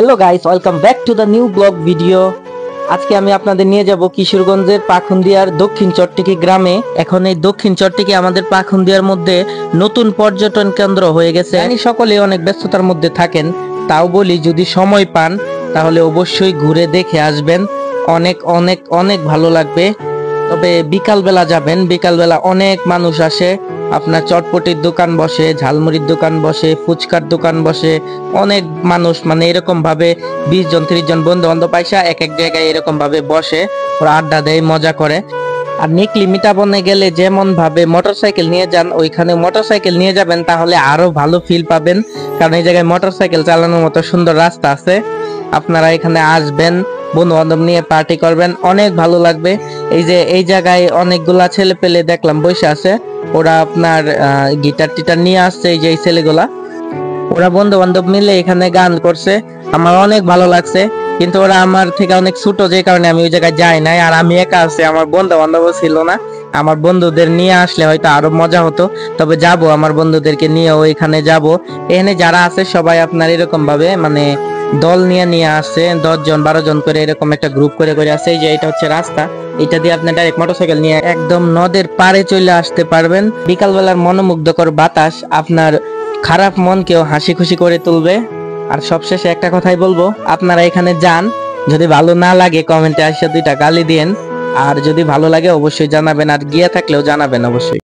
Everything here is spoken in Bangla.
Hello guys, welcome back to the new blog video. আজকে আমি আপনাদের নিয়ে যাব কিশোরগঞ্জের পাখুন্দিয়ার দক্ষিণ চট্টিকি গ্রামে। এখন এই দক্ষিণ চট্টিকি আমাদের পাখুন্দিয়ার মধ্যে নতুন পর্যটন কেন্দ্র হয়ে গেছে। জানি সকলে অনেক ব্যস্ততার মধ্যে থাকেন, তাও বলি যদি সময় পান তাহলে অবশ্যই ঘুরে দেখে আসবেন। অনেক অনেক অনেক ভালো লাগবে। তবে বিকালবেলা যাবেন, বিকালবেলা অনেক মানুষ আসে। আপনার চটপটির দোকান বসে, ঝালমুড়ির দোকান বসে, ফুচকার দোকান বসে। অনেক মানুষ মানে এরকম ভাবে 20 জন 30 জন বন্ধু বান্ধব পাইসা এক এক জায়গায় এরকম ভাবে বসে, ওরা আড্ডা দেয়, মজা করে। আর নিকলি মিঠাবনে গেলে যেমন ভাবে মোটরসাইকেল নিয়ে যান, ওইখানে মোটরসাইকেল নিয়ে যাবেন, তাহলে আরো ভালো ফিল পাবেন। কারণ এই জায়গায় মোটরসাইকেল চালানোর মতো সুন্দর রাস্তা আছে। আপনারা এখানে আসবেন, বন্ধু বান্ধব নিয়ে পার্টি করবেন, অনেক ভালো লাগবে। এই যে এই জায়গায় অনেকগুলা ছেলে পেলে দেখলাম বসে আছে, ওরা আপনার গিটার টিটার নিয়ে আসছে। এই যে এই ছেলেগুলা, ওরা বন্ধু বান্ধব মিলে এখানে গান করছে, আমার অনেক ভালো লাগছে। কিন্তু ওরা আমার থেকে অনেক ছোট, যে কারণে আমি ওই জায়গায় যাই নাই। আর আমি একা আছি, আমার বন্ধু বান্ধব ছিল না। আমার বন্ধুদের নিয়ে আসলে হয়তো আরো মজা হতো। তবে যাব, আমার বন্ধুদেরকে নিয়ে ওইখানে যাব। এখানে যারা আছে সবাই আপনার এরকম ভাবে মানে দল নিয়ে নিয়ে আসছে, 10 জন 12 জন করে এরকম একটা গ্রুপ করে করে আছে। এই যে এটা হচ্ছে রাস্তা, এটা দিয়ে আপনি ডাইরেক্ট মোটরসাইকেল নিয়ে একদম নদের পাড়ে চলে আসতে পারবেন। বিকালবেলার মনোমুগ্ধকর বাতাস আপনার খারাপ মনকেও হাসি খুশি করে তুলবে। আর সবশেষে একটা কথাই বলবো, আপনারা এখানে যান, যদি ভালো না লাগে কমেন্টে আসে 2টা গালি দিয়েন। আর যদি ভালো লাগে অবশ্যই জানাবেন, আর গিয়ে থাকলেও জানাবেন অবশ্যই।